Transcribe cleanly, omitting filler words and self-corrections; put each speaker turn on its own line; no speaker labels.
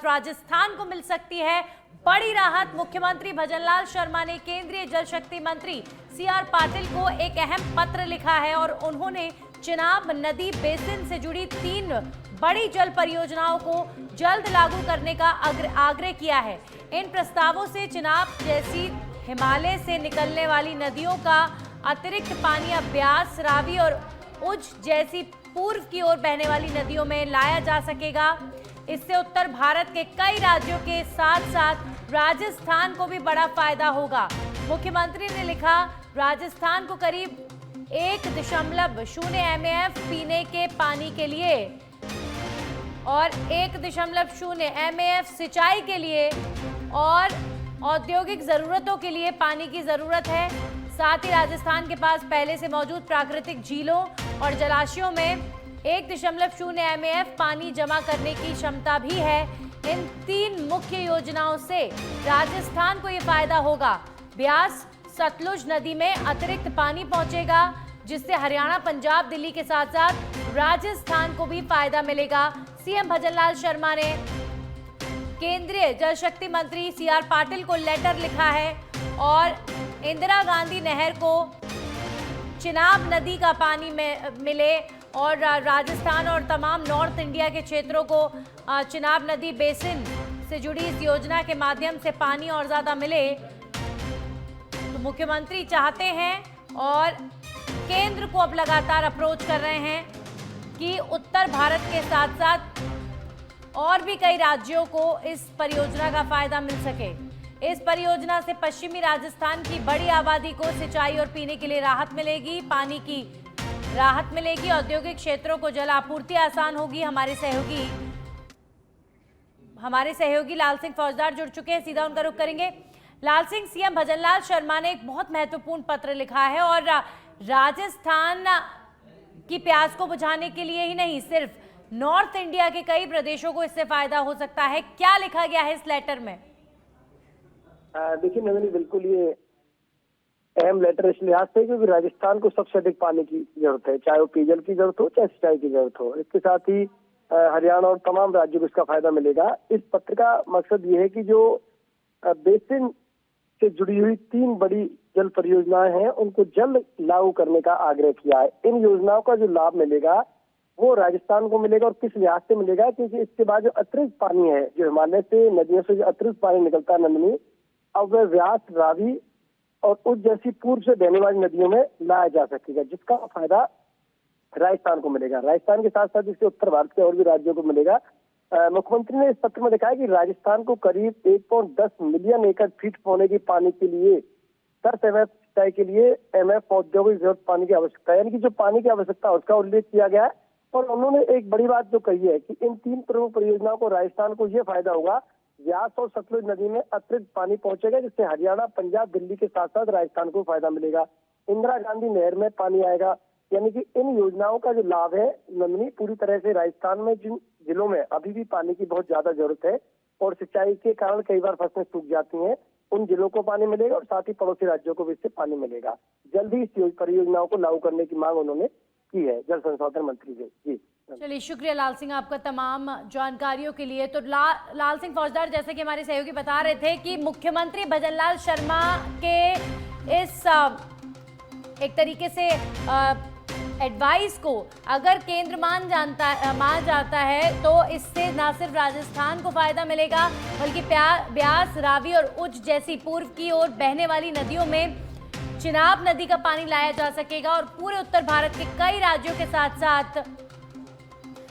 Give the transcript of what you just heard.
राजस्थान को मिल सकती है बड़ी राहत। मुख्यमंत्री भजनलाल शर्मा ने केंद्रीय जल शक्ति मंत्री सीआर पाटिल को एक अहम पत्र लिखा है और उन्होंने चिनाब नदी बेसिन से जुड़ी 3 बड़ी जल परियोजनाओं को जल्द लागू करने का आग्रह किया है। इन प्रस्तावों से चिनाब जैसी हिमालय से निकलने वाली नदियों का अतिरिक्त पानी अब ब्यास, रावी और उज जैसी पूर्व की ओर बहने वाली नदियों में लाया जा सकेगा। इससे उत्तर भारत के कई राज्यों के साथ साथ राजस्थान को भी बड़ा फायदा होगा। मुख्यमंत्री ने लिखा, राजस्थान को करीब 1.0 MAF पीने के पानी के लिए और 1.0 MAF सिंचाई के लिए और औद्योगिक जरूरतों के लिए पानी की जरूरत है। साथ ही राजस्थान के पास पहले से मौजूद प्राकृतिक झीलों और जलाशयों में 1.0 MAF पानी जमा करने की क्षमता भी है। इन 3 मुख्य योजनाओं से राजस्थान को ये फायदा होगा। ब्यास सतलुज नदी में अतिरिक्त पानी पहुंचेगा, जिससे हरियाणा, पंजाब, दिल्ली के साथ साथ राजस्थान को भी फायदा मिलेगा। सीएम भजनलाल शर्मा ने केंद्रीय जल शक्ति मंत्री सीआर पाटिल को लेटर लिखा है और इंदिरा गांधी नहर को चिनाब नदी का पानी में मिले और राजस्थान और तमाम नॉर्थ इंडिया के क्षेत्रों को चिनाब नदी बेसिन से जुड़ी इस योजना के माध्यम से पानी और ज़्यादा मिले। तो मुख्यमंत्री चाहते हैं और केंद्र को अब लगातार अप्रोच कर रहे हैं कि उत्तर भारत के साथ साथ और भी कई राज्यों को इस परियोजना का फायदा मिल सके। इस परियोजना से पश्चिमी राजस्थान की बड़ी आबादी को सिंचाई और पीने के लिए राहत मिलेगी, पानी की राहत मिलेगी, औद्योगिक क्षेत्रों को जल आपूर्ति आसान होगी। हमारे सहयोगी लाल सिंह फौजदार जुड़ चुके हैं, सीधा उनका रुख करेंगे। लाल सिंह, सीएम भजनलाल शर्मा ने एक बहुत महत्वपूर्ण पत्र लिखा है और राजस्थान की प्यास को बुझाने के लिए ही नहीं, सिर्फ नॉर्थ इंडिया के कई प्रदेशों को इससे फायदा हो सकता है। क्या लिखा गया है इस लेटर में?
देखिए नंदिनी, बिल्कुल ये अहम लेटर इस लिहाज से क्योंकि राजस्थान को सबसे अधिक पानी की जरूरत है, चाहे वो पेयजल की जरूरत हो चाहे सिंचाई की जरूरत हो। इसके साथ ही हरियाणा और तमाम राज्यों को इसका फायदा मिलेगा। इस पत्र का मकसद ये है कि जो बेसिन से जुड़ी हुई 3 बड़ी जल परियोजनाएं हैं उनको जल्द लागू करने का आग्रह किया है। इन योजनाओं का जो लाभ मिलेगा वो राजस्थान को मिलेगा और किस लिहाज से मिलेगा, क्योंकि इसके बाद जो अतिरिक्त पानी है, जो हिमालय से नदियों से जो अतिरिक्त पानी निकलता है नंदिनी, अब वह व्यास, रावी और उस जैसी पूर्व से बहने वाली नदियों में लाया जा सकेगा, जिसका फायदा राजस्थान को मिलेगा। राजस्थान के साथ साथ इससे उत्तर भारत के और भी राज्यों को मिलेगा। मुख्यमंत्री ने इस पत्र में लिखा है कि राजस्थान को करीब 1.10 मिलियन एकड़ फीट पौने की पानी के लिए 10 MF सिंचाई के लिए MF औद्योगिक जरूरत पानी की आवश्यकता है, यानी कि जो पानी की आवश्यकता है उसका उल्लेख किया गया है। और उन्होंने एक बड़ी बात जो कही है कि इन 3 प्रमुख परियोजनाओं को राजस्थान को यह फायदा होगा, व्यास और सतलुज नदी में अतिरिक्त पानी पहुंचेगा, जिससे हरियाणा, पंजाब, दिल्ली के साथ साथ राजस्थान को फायदा मिलेगा। इंदिरा गांधी नहर में पानी आएगा, यानी कि इन योजनाओं का जो लाभ है नंदिनी, पूरी तरह से राजस्थान में जिन जिलों में अभी भी पानी की बहुत ज्यादा जरूरत है और सिंचाई के कारण कई बार फसलें सूख जाती हैं, उन जिलों को पानी मिलेगा और साथ ही पड़ोसी राज्यों को भी इससे पानी मिलेगा। जल्द ही इस परियोजनाओं को लागू करने की मांग उन्होंने की है जल संसाधन मंत्री से। जी
चलिए, शुक्रिया लाल सिंह आपका तमाम जानकारियों के लिए। तो लाल सिंह फौजदार, जैसे कि हमारे सहयोगी बता रहे थे कि मुख्यमंत्री भजनलाल शर्मा के इस एक तरीके से एडवाइस को अगर केंद्र मान जाता है तो इससे ना सिर्फ राजस्थान को फायदा मिलेगा बल्कि ब्यास, रावी और उज जैसी पूर्व की ओर बहने वाली नदियों में चिनाब नदी का पानी लाया जा सकेगा और पूरे उत्तर भारत के कई राज्यों के साथ साथ